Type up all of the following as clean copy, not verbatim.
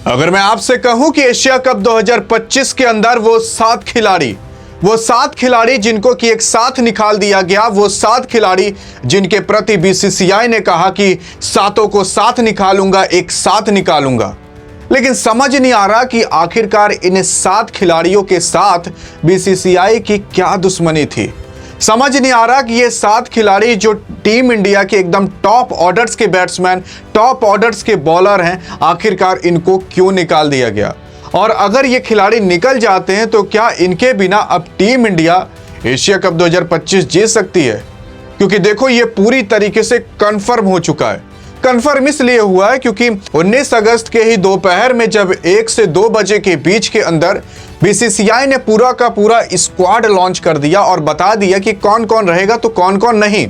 अगर मैं आपसे कहूं कि एशिया कप 2025 के अंदर वो सात खिलाड़ी जिनको कि एक साथ निकाल दिया गया, वो सात खिलाड़ी जिनके प्रति बीसीसीआई ने कहा कि सातों को साथ निकालूंगा, एक साथ निकालूंगा, लेकिन समझ नहीं आ रहा कि आखिरकार इन सात खिलाड़ियों के साथ बीसीसीआई की क्या दुश्मनी थी। समझ नहीं आ रहा कि ये सात खिलाड़ी जो टीम इंडिया के एकदम टॉप ऑर्डर्स के बैट्समैन, टॉप ऑर्डर्स के बॉलर हैं, आखिरकार इनको क्यों निकाल दिया गया। और अगर ये खिलाड़ी निकल जाते हैं तो क्या इनके बिना अब टीम इंडिया एशिया कप 2025 जीत सकती है? क्योंकि देखो ये पूरी तरीके से कंफर्म हो चुका है। कंफर्म इसलिए हुआ है क्योंकि 19 अगस्त के ही दोपहर में जब 1 से 2 बजे के बीच के अंदर बीसीसीआई ने पूरा का पूरा स्क्वाड लॉन्च कर दिया और बता दिया कि कौन कौन रहेगा तो कौन कौन नहीं।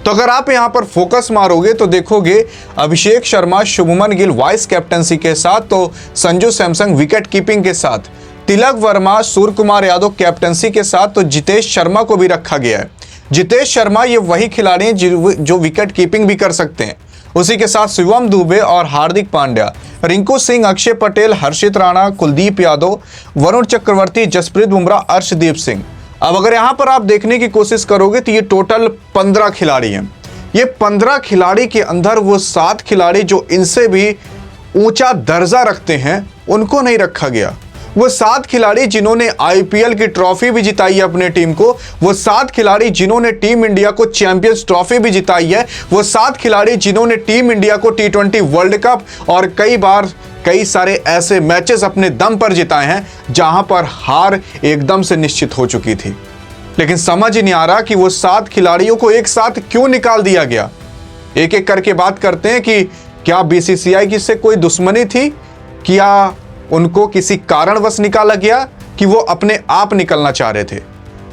तो अगर आप यहां पर फोकस मारोगे तो देखोगे अभिषेक शर्मा, शुभमन गिल वाइस कैप्टनसी के साथ, तो संजू सैमसन विकेट कीपिंग के साथ, तिलक वर्मा, सूर्य कुमार यादव कैप्टनसी के साथ, तो जितेश शर्मा को भी रखा गया है। जितेश शर्मा ये वही खिलाड़ी हैं जो विकेट कीपिंग भी कर सकते हैं। उसी के साथ शिवम दुबे और हार्दिक पांड्या, रिंकू सिंह, अक्षय पटेल, हर्षित राणा, कुलदीप यादव, वरुण चक्रवर्ती, जसप्रीत बुमराह, अर्शदीप सिंह। अब अगर यहां पर आप देखने की कोशिश करोगे तो ये टोटल 15 खिलाड़ी हैं। ये 15 खिलाड़ी के अंदर वो 7 खिलाड़ी जो इनसे भी ऊंचा दर्जा रखते हैं उनको नहीं रखा गया। वो 7 खिलाड़ी जिन्होंने आईपीएल की ट्रॉफी भी जिताई है अपने टीम को, वो 7 खिलाड़ी जिन्होंने टीम इंडिया को चैंपियंस ट्रॉफी भी जिताई है, वो 7 खिलाड़ी जिन्होंने टीम इंडिया को T20 वर्ल्ड कप और कई सारे ऐसे मैचेस अपने दम पर जिताए हैं जहां पर हार एकदम से निश्चित हो चुकी थी। लेकिन समझ ही नहीं आ रहा कि वो 7 खिलाड़ियों को एक साथ क्यों निकाल दिया गया। एक एक करके बात करते हैं कि क्या बीसीसीआई की से कोई दुश्मनी थी, क्या उनको किसी कारणवश निकाला गया, कि वो अपने आप निकलना चाह रहे थे।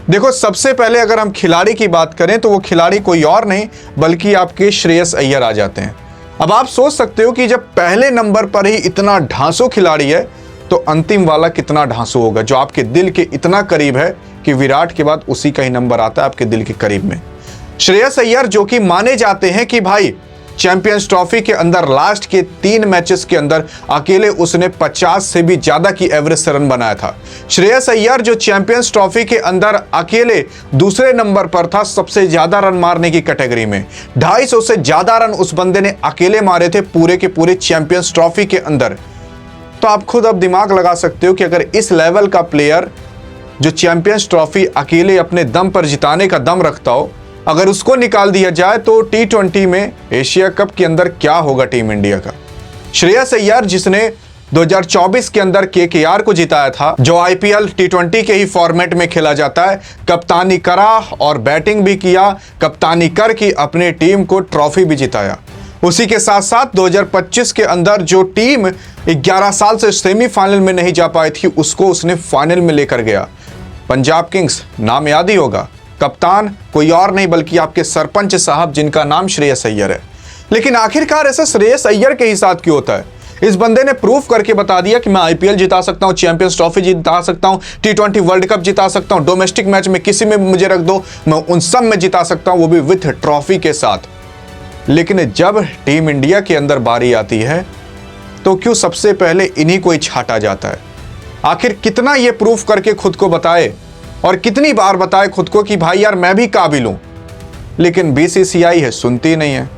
देखो सबसे पहले अगर हम खिलाड़ी की बात करें तो वो खिलाड़ी कोई और नहीं बल्कि आपके श्रेयस अय्यर आ जाते हैं। अब आप सोच सकते हो कि जब पहले नंबर पर ही इतना ढांसू खिलाड़ी है तो अंतिम वाला कितना ढांसू होगा, जो आपके दिल के इतना करीब है कि विराट के बाद उसी का ही नंबर आता है आपके दिल के करीब में। श्रेयस अय्यर जो कि माने जाते हैं कि भाई चैंपियंस ट्रॉफी के अंदर लास्ट के 3 मैचेस के अंदर अकेले उसने 50 से भी ज्यादा की एवरेज से रन बनाया था। श्रेयस अय्यर जो चैंपियंस ट्रॉफी के अंदर अकेले दूसरे नंबर पर था सबसे ज्यादा रन मारने की कैटेगरी में। 250 से ज्यादा रन उस बंदे ने अकेले मारे थे पूरे के पूरे चैंपियंस ट्रॉफी के अंदर। तो आप खुद अब दिमाग लगा सकते हो कि अगर इस लेवल का प्लेयर जो चैंपियंस ट्रॉफी अकेले अपने दम पर जिताने का दम रखता हो, अगर उसको निकाल दिया जाए तो T20 में एशिया कप के अंदर क्या होगा टीम इंडिया का। श्रेयस अय्यर जिसने 2024 के अंदर KKR को जिताया था, जो आईपीएल T20 के ही फॉर्मेट में खेला जाता है, कप्तानी करा और बैटिंग भी किया, कप्तानी करके अपने टीम को ट्रॉफी भी जिताया। उसी के साथ साथ 2025 के अंदर जो टीम 11 साल से सेमीफाइनल में नहीं जा पाई थी उसको उसने फाइनल में लेकर गया। पंजाब किंग्स, नाम याद ही होगा, कप्तान कोई और नहीं बल्कि आपके सरपंच साहब जिनका नाम श्रेयस अय्यर है। लेकिन आखिरकार ऐसा श्रेयस अय्यर के ही साथ क्यों होता है? इस बंदे ने प्रूफ करके बता दिया कि मैं आईपीएल जिता सकता हूं, चैंपियंस ट्रॉफी जिता सकता हूं, T20 वर्ल्ड कप जिता सकता हूं, डोमेस्टिक मैच में किसी में मुझे रख दो मैं उन सब में जिता सकता हूं, वो भी विथ ट्रॉफी के साथ। लेकिन जब टीम इंडिया के अंदर बारी आती है तो क्यों सबसे पहले इन्हीं को ही छाटा जाता है? आखिर कितना ये प्रूफ करके खुद को बताए और कितनी बार बताए खुद को कि भाई यार मैं भी काबिल हूं, लेकिन बीसीसीआई है सुनती नहीं है।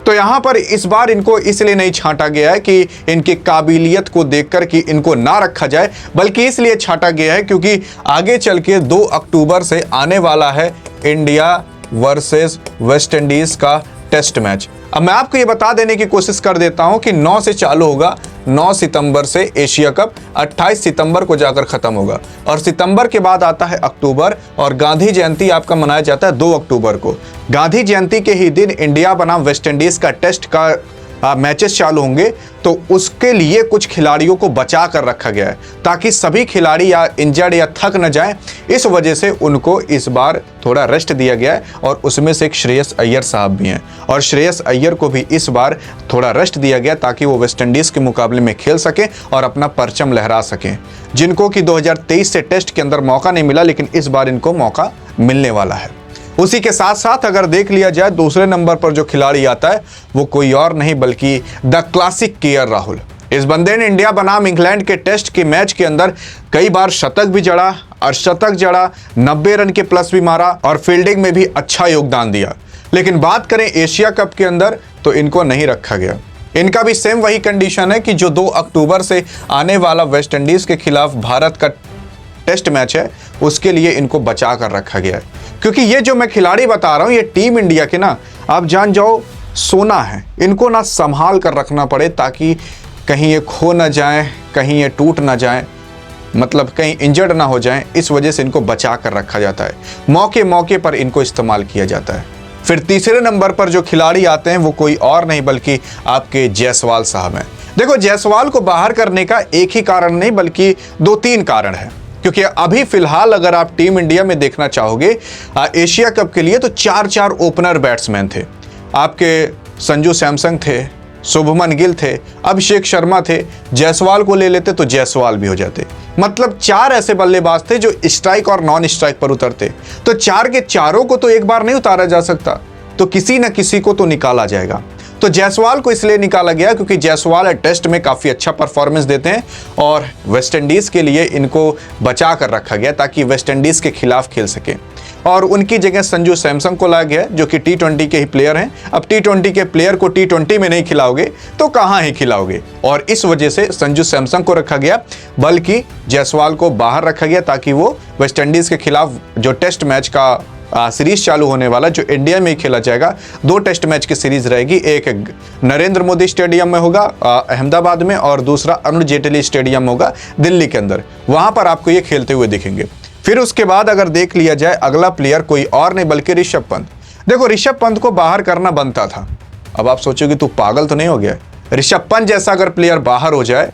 तो यहां पर इस बार इनको इसलिए नहीं छांटा गया है कि इनकी काबिलियत को देखकर कि इनको ना रखा जाए, बल्कि इसलिए छांटा गया है क्योंकि आगे चल के 2 अक्टूबर से आने वाला है इंडिया वर्सेस वेस्ट इंडीज का टेस्ट मैच। अब मैं आपको ये बता देने की कोशिश कर देता हूं कि 9 से चालू होगा, 9 सितंबर से एशिया कप, 28 सितंबर को जाकर खत्म होगा और सितंबर के बाद आता है अक्टूबर और गांधी जयंती आपका मनाया जाता है 2 अक्टूबर को। गांधी जयंती के ही दिन इंडिया बनाम वेस्ट इंडीज का टेस्ट का मैचेस चालू होंगे, तो उसके लिए कुछ खिलाड़ियों को बचा कर रखा गया है ताकि सभी खिलाड़ी या इंजर्ड या थक न जाएं। इस वजह से उनको इस बार थोड़ा रेस्ट दिया गया है और उसमें से एक श्रेयस अय्यर साहब भी हैं और श्रेयस अय्यर को भी इस बार थोड़ा रेस्ट दिया गया ताकि वो वेस्ट इंडीज के मुकाबले में खेल सकें और अपना परचम लहरा सकें, जिनको कि 2023 से टेस्ट के अंदर मौका नहीं मिला, लेकिन इस बार इनको मौका मिलने वाला है। उसी के साथ साथ अगर देख लिया जाए दूसरे नंबर पर जो खिलाड़ी आता है वो कोई और नहीं बल्कि द क्लासिक केएल राहुल। इस बंदे ने इंडिया बनाम इंग्लैंड के टेस्ट के मैच के अंदर कई बार शतक भी जड़ा, अर्धशतक जड़ा, 90 रन के प्लस भी मारा और फील्डिंग में भी अच्छा योगदान दिया। लेकिन बात करें एशिया कप के अंदर तो इनको नहीं रखा गया। इनका भी सेम वही कंडीशन है कि जो 2 अक्टूबर से आने वाला वेस्ट इंडीज के खिलाफ भारत का टेस्ट मैच है उसके लिए इनको बचा कर रखा गया है। क्योंकि ये जो मैं खिलाड़ी बता रहा हूं ये टीम इंडिया के ना, आप जान जाओ, सोना है। इनको ना संभाल कर रखना पड़े ताकि कहीं ये खो ना जाए, कहीं ये टूट ना जाए, मतलब कहीं इंजर्ड ना हो जाए। इस वजह से इनको बचा कर रखा जाता है, मौके मौके पर इनको इस्तेमाल किया जाता है। फिर तीसरे नंबर पर जो खिलाड़ी आते हैं वो कोई और नहीं बल्कि आपके जायसवाल साहब हैं। देखो, जायसवाल को बाहर करने का एक ही कारण नहीं बल्कि 2-3 कारण है। क्योंकि अभी फिलहाल अगर आप टीम इंडिया में देखना चाहोगे एशिया कप के लिए तो 4-4 ओपनर बैट्समैन थे। आपके संजू सैमसन थे, शुभमन गिल थे, अभिषेक शर्मा थे। जायसवाल को ले लेते तो जायसवाल भी हो जाते। मतलब 4 ऐसे बल्लेबाज थे जो स्ट्राइक और नॉन स्ट्राइक पर उतरते। तो 4 के चारों को तो एक बार नहीं उतारा जा सकता, तो किसी न किसी को तो निकाला जाएगा। तो जायसवाल को इसलिए निकाला गया क्योंकि जायसवाल टेस्ट में काफ़ी अच्छा परफॉर्मेंस देते हैं और वेस्ट इंडीज़ के लिए इनको बचा कर रखा गया ताकि वेस्ट इंडीज़ के खिलाफ खेल सकें। और उनकी जगह संजू सैमसन को लाया गया जो कि T20 के ही प्लेयर हैं। अब T20 के प्लेयर को T20 में नहीं खिलाओगे तो कहाँ ही खिलाओगे, और इस वजह से संजू सैमसन को रखा गया, बल्कि जायसवाल को बाहर रखा गया ताकि वो वेस्ट इंडीज़ के खिलाफ जो टेस्ट मैच का सीरीज चालू होने वाला जो इंडिया में ही खेला जाएगा, 2 टेस्ट मैच की सीरीज रहेगी। एक नरेंद्र मोदी स्टेडियम में होगा अहमदाबाद में, और दूसरा अरुण जेटली स्टेडियम होगा दिल्ली के अंदर। वहां पर आपको ये खेलते हुए दिखेंगे। फिर उसके बाद अगर देख लिया जाए अगला प्लेयर कोई और नहीं बल्कि ऋषभ पंत। देखो, ऋषभ पंत को बाहर करना बनता था। अब आप सोचोगे तू पागल तो नहीं हो गया, ऋषभ पंत जैसा अगर प्लेयर बाहर हो जाए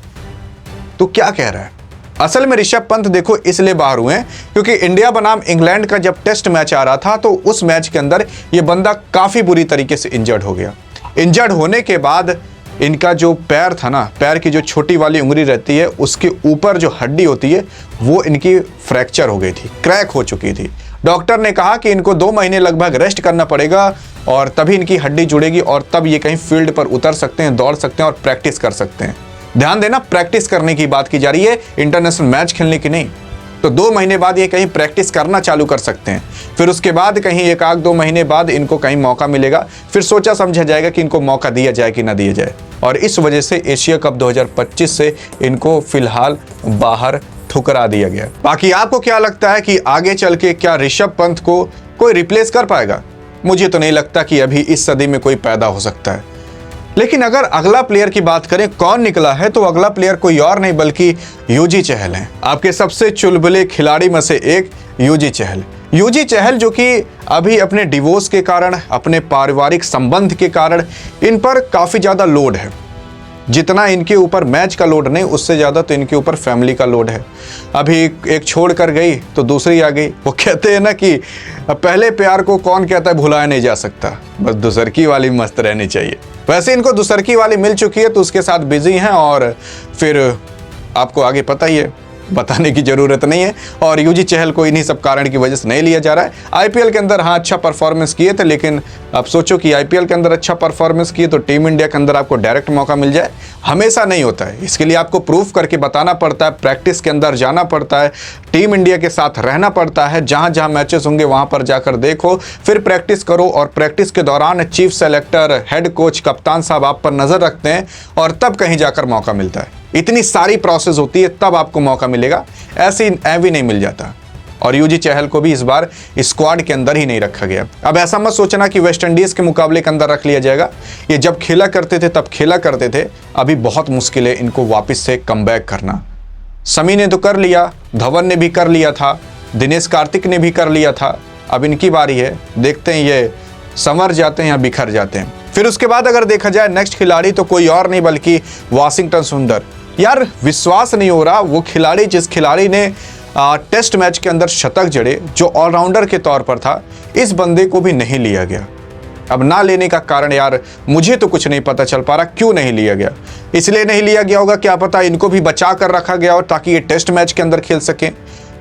तो क्या कह रहा है। असल में ऋषभ पंत देखो इसलिए बाहर हुए हैं क्योंकि इंडिया बनाम इंग्लैंड का जब टेस्ट मैच आ रहा था तो उस मैच के अंदर ये बंदा काफी बुरी तरीके से इंजर्ड हो गया। इंजर्ड होने के बाद इनका जो पैर था ना, पैर की जो छोटी वाली उंगली रहती है उसके ऊपर जो हड्डी होती है वो इनकी फ्रैक्चर हो गई थी, क्रैक हो चुकी थी। डॉक्टर ने कहा कि इनको 2 महीने लगभग रेस्ट करना पड़ेगा और तभी इनकी हड्डी जुड़ेगी और तब ये कहीं फील्ड पर उतर सकते हैं, दौड़ सकते हैं और प्रैक्टिस कर सकते हैं। ध्यान देना, प्रैक्टिस करने की बात की जा रही है, इंटरनेशनल मैच खेलने की नहीं। तो 2 महीने बाद ये कहीं प्रैक्टिस करना चालू कर सकते हैं। फिर उसके बाद कहीं 1-2 महीने बाद इनको कहीं मौका मिलेगा, फिर सोचा समझा जाएगा कि इनको मौका दिया जाए कि ना दिया जाए। और इस वजह से एशिया कप 2025 से इनको फिलहाल बाहर ठुकरा दिया गया। बाकी आपको क्या लगता है कि आगे चल के क्या ऋषभ पंत को कोई रिप्लेस कर पाएगा? मुझे तो नहीं लगता कि अभी इस सदी में कोई पैदा हो सकता है। लेकिन अगर अगला प्लेयर की बात करें कौन निकला है, तो अगला प्लेयर कोई और नहीं बल्कि युजी चहल हैं। आपके सबसे चुलबुले खिलाड़ी में से एक युजी चहल। युजी चहल जो कि अभी अपने डिवोर्स के कारण, अपने पारिवारिक संबंध के कारण इन पर काफ़ी ज़्यादा लोड है। जितना इनके ऊपर मैच का लोड नहीं, उससे ज़्यादा तो इनके ऊपर फैमिली का लोड है। अभी एक छोड़ कर गई तो दूसरी आ गई। वो कहते हैं ना कि पहले प्यार को कौन कहता है भुलाया नहीं जा सकता, बस दूसरकी वाली मस्त रहनी चाहिए। वैसे इनको दूसरकी वाली मिल चुकी है तो उसके साथ बिजी हैं और फिर आपको आगे पता ही है, बताने की जरूरत नहीं है। और युजी चहल को इन्हीं सब कारण की वजह से नहीं लिया जा रहा है। आईपीएल के अंदर हाँ अच्छा परफॉर्मेंस किए थे, लेकिन अब सोचो कि आईपीएल के अंदर अच्छा परफॉर्मेंस किए तो टीम इंडिया के अंदर आपको डायरेक्ट मौका मिल जाए, हमेशा नहीं होता है। इसके लिए आपको प्रूफ करके बताना पड़ता है, प्रैक्टिस के अंदर जाना पड़ता है, टीम इंडिया के साथ रहना पड़ता है। जहाँ जहाँ मैचेस होंगे वहाँ पर जाकर देखो, फिर प्रैक्टिस करो और प्रैक्टिस के दौरान चीफ सेलेक्टर, हेड कोच, कप्तान साहब आप पर नज़र रखते हैं और तब कहीं जाकर मौका मिलता है। इतनी सारी प्रोसेस होती है तब आपको मौका मिलेगा, ऐसे ही नहीं मिल जाता। और युजी चहल को भी इस बार स्क्वाड के अंदर ही नहीं रखा गया। अब ऐसा मत सोचना कि वेस्ट इंडीज के मुकाबले के अंदर रख लिया जाएगा। ये जब खेला करते थे तब खेला करते थे, अभी बहुत मुश्किल है इनको वापस से कमबैक करना। शमी ने तो कर लिया, धवन ने भी कर लिया था, दिनेश कार्तिक ने भी कर लिया था, अब इनकी बारी है। देखते हैं ये संवर जाते हैं या बिखर जाते हैं। फिर उसके बाद अगर देखा जाए नेक्स्ट खिलाड़ी तो कोई और नहीं बल्कि वाशिंगटन सुंदर। यार विश्वास नहीं हो रहा, वो खिलाड़ी जिस खिलाड़ी ने टेस्ट मैच के अंदर शतक जड़े, जो ऑलराउंडर के तौर पर था, इस बंदे को भी नहीं लिया गया। अब ना लेने का कारण यार मुझे तो कुछ नहीं पता चल पा रहा क्यों नहीं लिया गया। इसलिए नहीं लिया गया होगा, क्या पता इनको भी बचा कर रखा गया हो ताकि ये टेस्ट मैच के अंदर खेल सकें।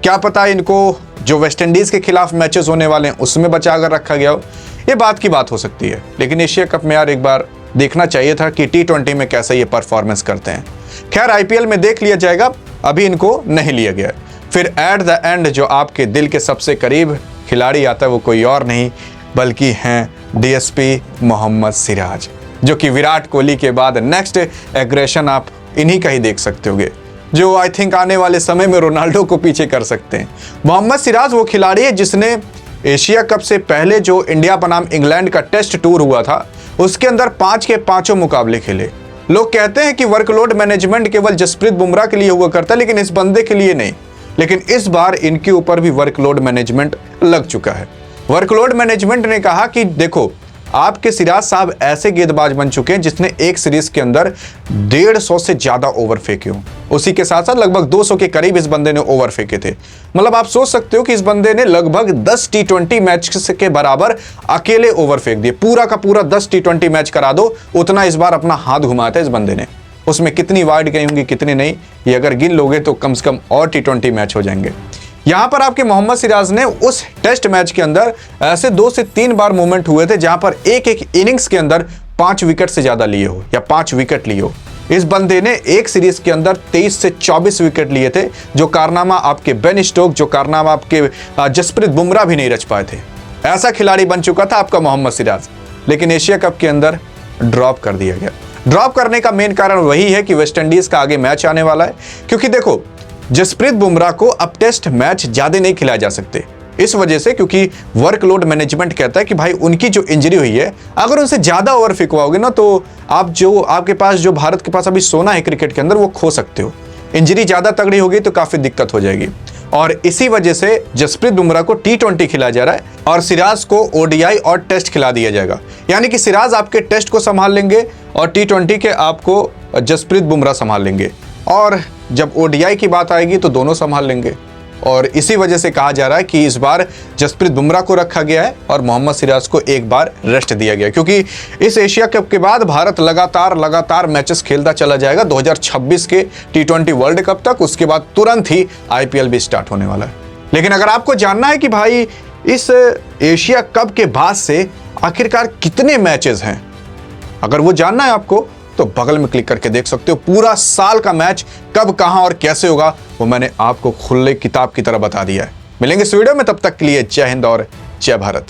क्या पता इनको जो वेस्ट इंडीज़ के खिलाफ मैचेस होने वाले हैं उसमें बचा कर रखा गया हो। ये बात की बात हो सकती है, लेकिन एशिया कप में यार एक बार देखना चाहिए था कि T20 में कैसे ये परफॉर्मेंस करते हैं। खैर आईपीएल में देख लिया जाएगा, अभी इनको नहीं लिया गया। फिर एट द एंड जो आपके दिल के सबसे करीब खिलाड़ी आता है वो कोई और नहीं बल्कि हैं डीएसपी मोहम्मद सिराज, जो कि विराट कोहली के बाद नेक्स्ट एग्रेशन आप इन्हीं का ही देख सकते होगे, जो आई थिंक आने वाले समय में रोनाल्डो को पीछे कर सकते हैं। मोहम्मद सिराज वो खिलाड़ी है जिसने एशिया कप से पहले जो इंडिया बनाम इंग्लैंड का टेस्ट टूर हुआ था उसके अंदर 5 के 5 मुकाबले खेले। लोग कहते हैं कि वर्कलोड मैनेजमेंट केवल जसप्रीत बुमराह के लिए हुआ करता है, लेकिन इस बंदे के लिए नहीं। लेकिन इस बार इनके ऊपर भी वर्कलोड मैनेजमेंट लग चुका है। वर्कलोड मैनेजमेंट ने कहा कि देखो, आपके सिराज साहब ऐसे गेंदबाज बन चुके हैं जिसने एक सीरीज के अंदर 150 से ज्यादा ओवर फेंके हो। उसी के साथ साथ लगभग 200 के करीब इस बंदे ने ओवर फेंके थे। मतलब आप सोच सकते हो कि इस बंदे ने लगभग 10 टी20 मैच के बराबर अकेले ओवर फेंक दिए। पूरा का पूरा 10 टी20 मैच करा दो, उतना इस बार अपना हाथ घुमाया था इस बंदे ने। उसमें कितनी वाइड गई होंगी कितनी नहीं, ये अगर गिन लोगे तो कम से कम और टी20 मैच हो जाएंगे। यहां पर आपके मोहम्मद सिराज ने उस टेस्ट मैच के अंदर ऐसे 2 से 3 बार मूवमेंट हुए थे जहां पर एक एक इनिंग्स के अंदर 5 विकेट से ज्यादा लिए हो या 5 विकेट लिए हो। इस बंदे ने एक सीरीज के अंदर 23 से 24 विकेट लिए थे, जो कारनामा आपके बेन स्टोक, जो कारनामा आपके जसप्रीत बुमराह भी नहीं रच पाए थे। ऐसा खिलाड़ी बन चुका था आपका मोहम्मद सिराज, लेकिन एशिया कप के अंदर ड्रॉप कर दिया गया। ड्रॉप करने का मेन कारण वही है कि वेस्टइंडीज का आगे मैच आने वाला है, क्योंकि देखो जसप्रीत बुमराह को अब टेस्ट मैच ज्यादा नहीं खिलाए जा सकते इस वजह से, क्योंकि वर्कलोड मैनेजमेंट कहता है कि भाई उनकी जो इंजरी हुई है, अगर उनसे ज्यादा ओवर फेंकवाओगे ना तो आप जो आपके पास जो भारत के पास अभी सोना है क्रिकेट के अंदर वो खो सकते हो। इंजरी ज्यादा तगड़ी होगी तो काफी दिक्कत हो जाएगी, और इसी वजह से जसप्रीत बुमराह को टी20 खिलाया जा रहा है और सिराज को ओडीआई और टेस्ट खिला दिया जाएगा। यानी कि सिराज आपके टेस्ट को संभाल लेंगे और टी20 के आपको जसप्रीत बुमराह संभाल लेंगे, और जब ओडीआई की बात आएगी तो दोनों संभाल लेंगे। और इसी वजह से कहा जा रहा है कि इस बार जसप्रीत बुमराह को रखा गया है और मोहम्मद सिराज को एक बार रेस्ट दिया गया, क्योंकि इस एशिया कप के बाद भारत लगातार मैचेस खेलता चला जाएगा 2026 के टी20 वर्ल्ड कप तक। उसके बाद तुरंत ही आईपीएल भी स्टार्ट होने वाला है। लेकिन अगर आपको जानना है कि भाई इस एशिया कप के बाद से आखिरकार कितने मैचेस हैं, अगर वो जानना है आपको तो बगल में क्लिक करके देख सकते हो। पूरा साल का मैच कब कहां और कैसे होगा वो मैंने आपको खुले किताब की तरह बता दिया है। मिलेंगे इस वीडियो में, तब तक के लिए जय हिंद और जय भारत।